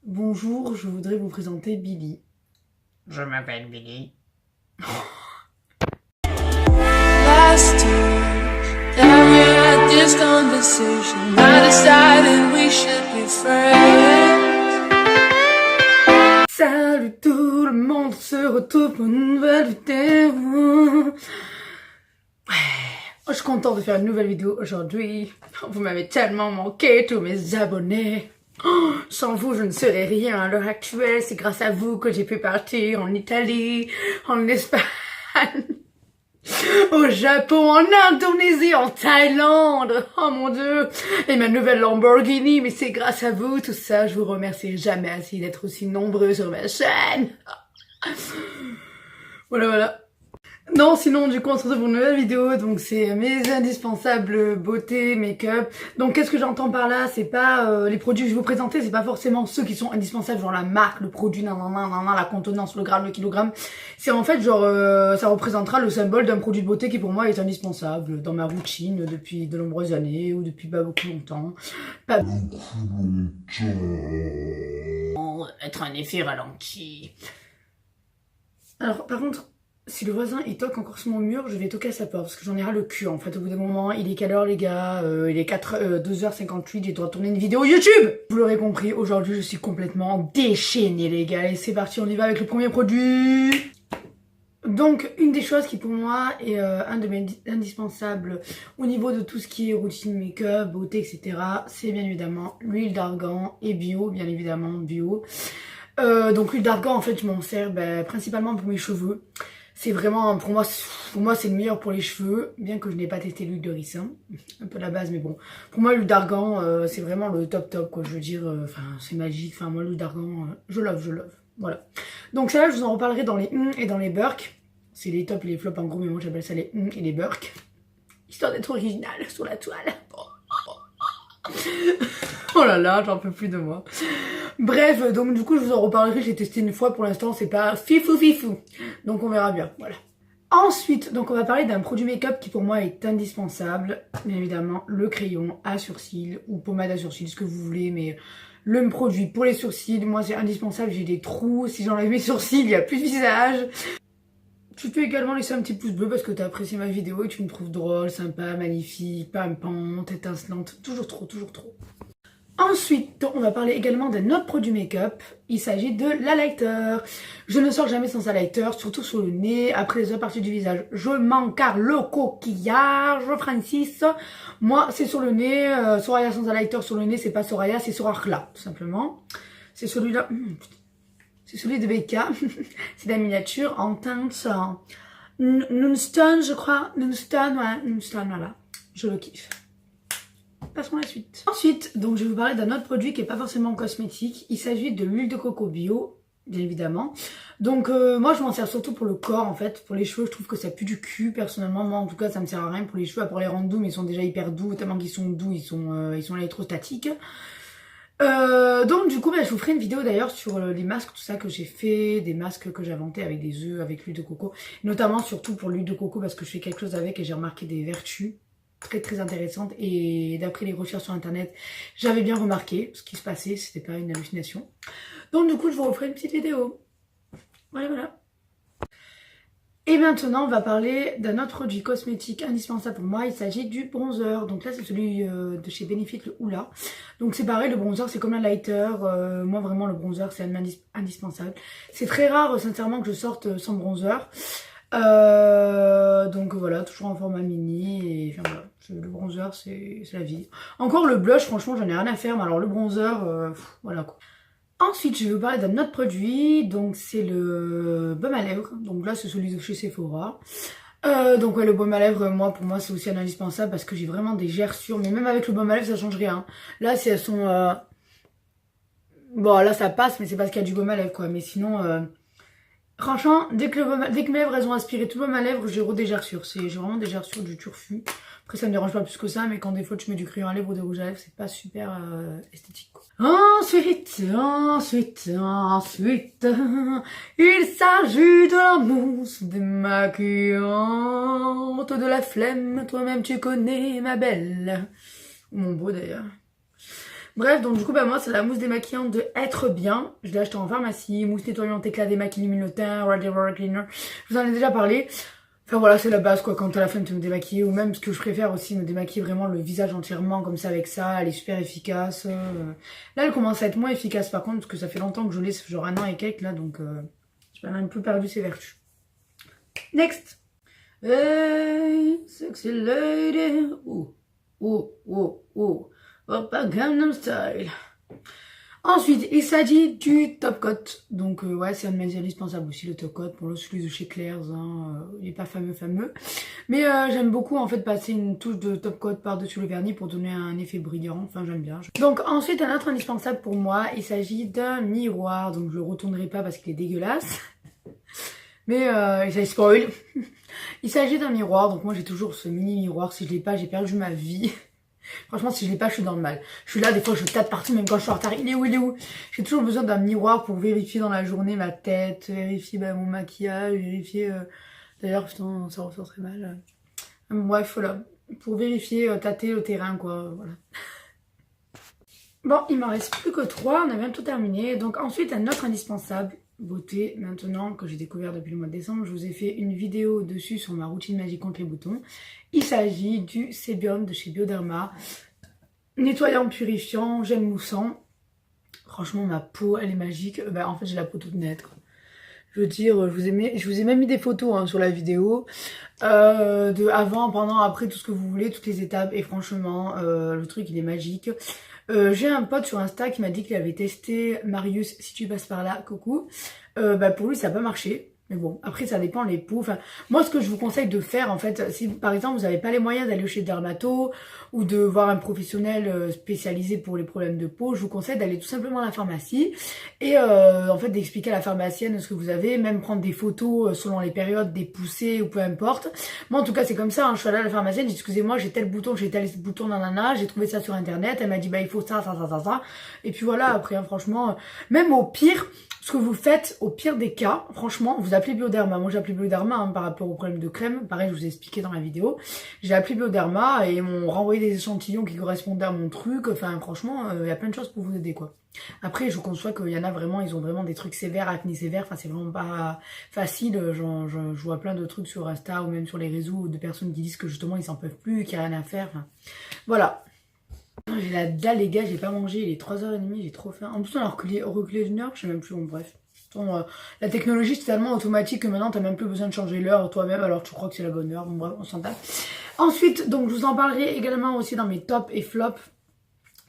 Bonjour, je voudrais vous présenter Billy. Je m'appelle Billy. Last time that we had this conversation, I decided we should be friends. Salut tout le monde, on se retrouve pour une nouvelle vidéo. Je suis contente de faire une nouvelle vidéo aujourd'hui. Vous m'avez tellement manqué, tous mes abonnés. Sans vous, je ne serais rien à l'heure actuelle. C'est grâce à vous que j'ai pu partir en Italie, en Espagne, au Japon, en Indonésie, en Thaïlande. Oh mon Dieu. Et ma nouvelle Lamborghini. Mais c'est grâce à vous, tout ça. Je vous remercie jamais assez d'être aussi nombreux sur ma chaîne. Voilà. Non, sinon, du coup, on se retrouve pour une nouvelle vidéo. Donc, c'est mes indispensables beauté, make-up. Donc, qu'est-ce que j'entends par là? C'est pas les produits que je vais vous présenter, c'est pas forcément ceux qui sont indispensables, genre la marque, le produit, la contenance, le gramme, le kilogramme. C'est en fait, genre, ça représentera le symbole d'un produit de beauté qui, pour moi, est indispensable dans ma routine depuis de nombreuses années ou depuis pas beaucoup longtemps. Pas beaucoup longtemps. Être un effet ralenti. Alors, par contre, si le voisin il toque encore sur mon mur, je vais toquer à sa porte parce que j'en ai ras le cul en fait. Au bout d'un moment, il est quelle heure les gars? Il est 2h58, j'ai droit de tourner une vidéo YouTube. Vous l'aurez compris, aujourd'hui je suis complètement déchaînée les gars. Et c'est parti, on y va avec le premier produit. Donc une des choses qui pour moi est un de mes indispensables au niveau de tout ce qui est routine, make-up, beauté, etc. C'est bien évidemment l'huile d'argan et bio, bien évidemment bio. Donc l'huile d'argan en fait je m'en sers principalement pour mes cheveux. C'est vraiment, pour moi c'est le meilleur pour les cheveux, bien que je n'ai pas testé l'huile de ricin, un peu la base, mais bon. Pour moi l'huile d'argan c'est vraiment le top quoi, je veux dire, enfin c'est magique, enfin moi l'huile d'argan, je love, voilà. Donc celle-là je vous en reparlerai dans les et dans les burks, c'est les tops et les flops en gros, mais moi j'appelle ça les et les burks, histoire d'être original sur la toile. Oh là là, j'en peux plus de moi. Bref, donc du coup je vous en reparlerai, j'ai testé une fois, pour l'instant c'est pas fifou. Donc on verra bien, voilà. Ensuite, donc on va parler d'un produit make-up qui pour moi est indispensable. Bien évidemment, le crayon à sourcils ou pommade à sourcils, ce que vous voulez, mais le produit pour les sourcils, moi c'est indispensable, j'ai des trous, si j'enlève mes sourcils, il n'y a plus de visage. Tu peux également laisser un petit pouce bleu parce que tu as apprécié ma vidéo et que tu me trouves drôle, sympa, magnifique, pimpante, étincelante, toujours trop. Ensuite, on va parler également d'un autre produit make-up. Il s'agit de l'highlighter. Je ne sors jamais sans highlighter, surtout sur le nez, après les autres parties du visage. Je m'encarre le coquillage, Francis. Moi, c'est sur le nez. Soraya sans highlighter sur le nez, c'est pas Soraya, c'est Sorarla, tout simplement. C'est celui-là. C'est celui de Becca. C'est la miniature en teinte Moonstone, je crois. Moonstone, voilà. Je le kiffe. Passons à la suite. Ensuite, donc je vais vous parler d'un autre produit qui n'est pas forcément cosmétique. Il s'agit de l'huile de coco bio, bien évidemment. Donc moi je m'en sers surtout pour le corps en fait. Pour les cheveux, je trouve que ça pue du cul. Personnellement, moi en tout cas ça me sert à rien pour les cheveux, à part les rendre doux, mais ils sont déjà hyper doux. Tellement qu'ils sont doux, ils sont électrostatiques. Donc du coup je vous ferai une vidéo d'ailleurs sur les masques, tout ça que j'ai fait, des masques que j'ai inventés avec des œufs, avec l'huile de coco. Notamment surtout pour l'huile de coco parce que je fais quelque chose avec et j'ai remarqué des vertus très intéressantes. Et d'après les recherches sur internet, j'avais bien remarqué ce qui se passait, c'était pas une hallucination. Donc du coup je vous referai une petite vidéo. Voilà. Et maintenant, on va parler d'un autre produit cosmétique indispensable pour moi. Il s'agit du bronzer. Donc là, c'est celui de chez Benefit, le Hoola. Donc c'est pareil, le bronzer, c'est comme un lighter. Moi, vraiment, le bronzer, c'est indispensable. C'est très rare, sincèrement, que je sorte sans bronzer. Donc voilà, toujours en format mini. Et enfin voilà, le bronzer, c'est la vie. Encore le blush, franchement, j'en ai rien à faire. Mais alors le bronzer, voilà quoi. Ensuite, je vais vous parler d'un autre produit, donc c'est le baume à lèvres. Donc là, c'est celui de chez Sephora. Donc ouais, le baume à lèvres, pour moi, c'est aussi un indispensable parce que j'ai vraiment des gerçures. Mais même avec le baume à lèvres, ça change rien. Là, si elles sont... Bon, là, ça passe, mais c'est parce qu'il y a du baume à lèvres, quoi. Mais sinon, franchement, dès que mes lèvres, elles ont aspiré tout le baume à lèvres, j'ai des gerçures. J'ai vraiment des gerçures du turfu. Après, ça me dérange pas plus que ça, mais quand des fois, tu mets du crayon à lèvres ou des rouges à lèvres, c'est pas super esthétique, quoi. Ensuite, il s'agit de la mousse démaquillante, de la flemme, toi-même tu connais ma belle. Ou mon beau d'ailleurs. Bref, donc du coup, bah moi, c'est la mousse démaquillante de Être Bien. Je l'ai achetée en pharmacie. Mousse nettoyante, éclat démaquille, élimine le teint, radiator cleaner. Je vous en ai déjà parlé. Enfin voilà, c'est la base quoi, quand t'as la flemme de me démaquiller. Ou même ce que je préfère aussi, me démaquiller vraiment le visage entièrement comme ça avec ça. Elle est super efficace. Là, elle commence à être moins efficace par contre, parce que ça fait longtemps que je l'ai, ça fait genre 1 an et quelques là. Donc, j'ai un peu perdu ses vertus. Next. Hey, sexy lady. Ouh, ouh, ouh, ouh. Oppa Gangnam Style. Ensuite, il s'agit du top coat. Donc, ouais, c'est un de mes indispensables aussi, le top coat. Pour le celui de chez Claire's, hein, il est pas fameux. Mais j'aime beaucoup, en fait, passer une touche de top coat par-dessus le vernis pour donner un effet brillant. Enfin, j'aime bien. Donc, ensuite, un autre indispensable pour moi, il s'agit d'un miroir. Donc, je le retournerai pas parce qu'il est dégueulasse. Mais, il s'agit spoil. Il s'agit d'un miroir. Donc, moi, j'ai toujours ce mini miroir. Si je l'ai pas, j'ai perdu ma vie. Franchement, si je l'ai pas, je suis dans le mal. Je suis là, des fois, je tâte partout, même quand je suis en retard. Il est où? J'ai toujours besoin d'un miroir pour vérifier dans la journée ma tête, vérifier mon maquillage, vérifier... D'ailleurs, putain, ça ressort très mal. Bref, voilà. Pour vérifier, tâter le terrain, quoi. Voilà. Bon, il m'en reste plus que 3. On a bientôt terminé. Donc, ensuite, un autre indispensable. Beauté, maintenant, que j'ai découvert depuis le mois de décembre. Je vous ai fait une vidéo dessus sur ma routine magique contre les boutons. Il s'agit du Sébium de chez Bioderma. Nettoyant, purifiant, gel moussant. Franchement, ma peau, elle est magique. En fait, j'ai la peau toute nette, quoi. Je veux dire, je vous ai même mis des photos hein, sur la vidéo. De avant, pendant, après, tout ce que vous voulez, toutes les étapes. Et franchement, le truc, il est magique. J'ai un pote sur Insta qui m'a dit qu'il avait testé Marius, si tu passes par là, coucou. Pour lui, ça n'a pas marché. Mais bon, après, ça dépend les peaux. Enfin, moi, ce que je vous conseille de faire, en fait, si par exemple, vous n'avez pas les moyens d'aller chez le dermato ou de voir un professionnel spécialisé pour les problèmes de peau, je vous conseille d'aller tout simplement à la pharmacie et en fait, d'expliquer à la pharmacienne ce que vous avez, même prendre des photos selon les périodes, des poussées ou peu importe. Moi, en tout cas, c'est comme ça. Hein, je suis allée à la pharmacienne, j'ai dit, excusez-moi, j'ai tel bouton, nanana, j'ai trouvé ça sur Internet. Elle m'a dit, il faut ça. Et puis voilà, après, hein, franchement, même au pire... Ce que vous faites, au pire des cas, franchement, vous appelez Bioderma. Moi, j'ai appelé Bioderma hein, par rapport au problème de crème. Pareil, je vous ai expliqué dans la vidéo. J'ai appelé Bioderma et ils m'ont renvoyé des échantillons qui correspondaient à mon truc. Enfin, franchement, il y a plein de choses pour vous aider, quoi. Après, je conçois qu'il y en a vraiment, ils ont vraiment des trucs sévères, acné sévère. Enfin, c'est vraiment pas facile. Je vois plein de trucs sur Insta ou même sur les réseaux de personnes qui disent que justement, ils s'en peuvent plus, qu'il n'y a rien à faire. Enfin, voilà. J'ai la dalle les gars, j'ai pas mangé, il est 3h30, j'ai trop faim. En plus on a reculé d'une heure, je sais même plus, bon bref. La technologie c'est tellement automatique que maintenant t'as même plus besoin de changer l'heure toi-même alors tu crois que c'est la bonne heure, bon bref on s'en tape. Ensuite, donc je vous en parlerai également aussi dans mes tops et flops.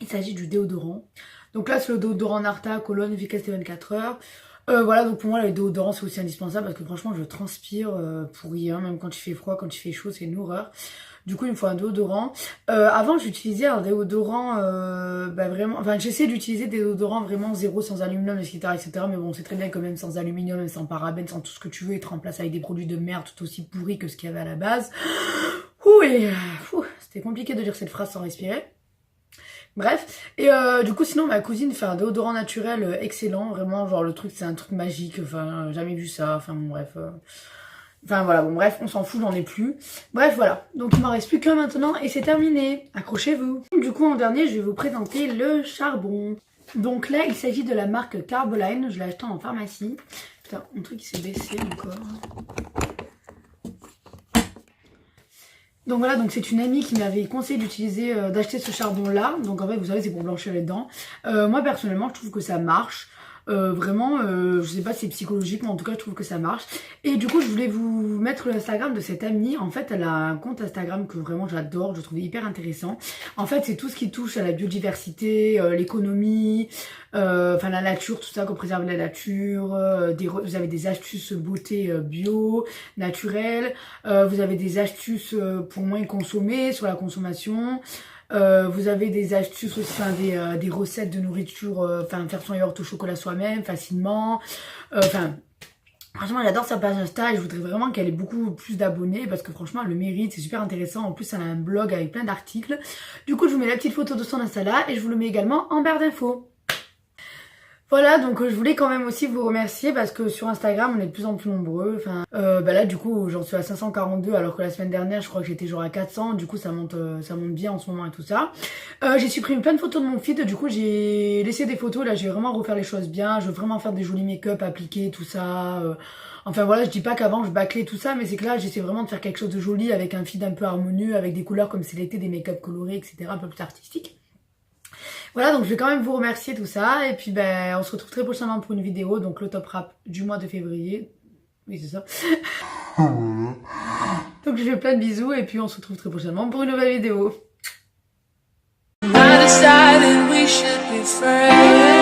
Il s'agit du déodorant. Donc là c'est le déodorant Narta, Cologne, efficacité 24 heures. Voilà, donc pour moi le déodorant c'est aussi indispensable parce que franchement je transpire pour rien, même quand il fait froid, quand il fait chaud c'est une horreur. Du coup il me faut un déodorant. Avant j'utilisais un déodorant vraiment, enfin j'essaie d'utiliser des déodorants vraiment zéro sans aluminium etc. Mais bon c'est très bien quand même sans aluminium, sans parabènes, sans tout ce que tu veux, et te remplace avec des produits de merde tout aussi pourris que ce qu'il y avait à la base. C'était compliqué de dire cette phrase sans respirer. Bref, et du coup sinon ma cousine fait un déodorant naturel excellent, vraiment genre le truc c'est un truc magique, enfin jamais vu ça, enfin bon bref. Enfin voilà, bon bref, on s'en fout, j'en ai plus. Bref voilà, donc il m'en reste plus qu'un maintenant et c'est terminé, accrochez-vous. Du coup en dernier je vais vous présenter le charbon. Donc là il s'agit de la marque Carboline, je l'ai acheté en pharmacie. Putain, mon truc il s'est baissé encore. Donc voilà, donc c'est une amie qui m'avait conseillé d'utiliser, d'acheter ce charbon là. Donc en fait vous savez c'est pour blanchir les dents. Moi personnellement je trouve que ça marche. Vraiment, je sais pas si c'est psychologique, mais en tout cas je trouve que ça marche. Et du coup je voulais vous mettre l'Instagram de cette amie. En fait elle a un compte Instagram que vraiment j'adore, je trouve hyper intéressant. En fait c'est tout ce qui touche à la biodiversité, l'économie, enfin la nature, tout ça, qu'on préserve la nature. Vous avez des astuces beauté bio, naturelles. Vous avez des astuces pour moins consommer, sur la consommation. Vous avez des astuces aussi, enfin des recettes de nourriture, enfin faire son yaourt au chocolat soi-même facilement. Enfin, franchement j'adore sa page Insta et je voudrais vraiment qu'elle ait beaucoup plus d'abonnés parce que franchement elle le mérite, c'est super intéressant. En plus elle a un blog avec plein d'articles. Du coup je vous mets la petite photo de son Insta là et je vous le mets également en barre d'infos. Voilà, donc je voulais quand même aussi vous remercier parce que sur Instagram on est de plus en plus nombreux. Enfin, bah là du coup j'en suis à 542 alors que la semaine dernière je crois que j'étais genre à 400. Du coup ça monte bien en ce moment et tout ça. J'ai supprimé plein de photos de mon feed. Du coup j'ai laissé des photos. Là je vais vraiment refaire les choses bien. Je veux vraiment faire des jolis make-up appliqués, tout ça. Enfin voilà, je dis pas qu'avant je bâclais tout ça, mais c'est que là j'essaie vraiment de faire quelque chose de joli avec un feed un peu harmonieux, avec des couleurs comme c'est l'été, des make-up colorés, etc. Un peu plus artistique. Voilà, donc je vais quand même vous remercier tout ça. Et puis ben, on se retrouve très prochainement pour une vidéo. Donc le top rap du mois de février. Oui, c'est ça. Donc je fais plein de bisous. Et puis on se retrouve très prochainement pour une nouvelle vidéo. I decided we should be friends.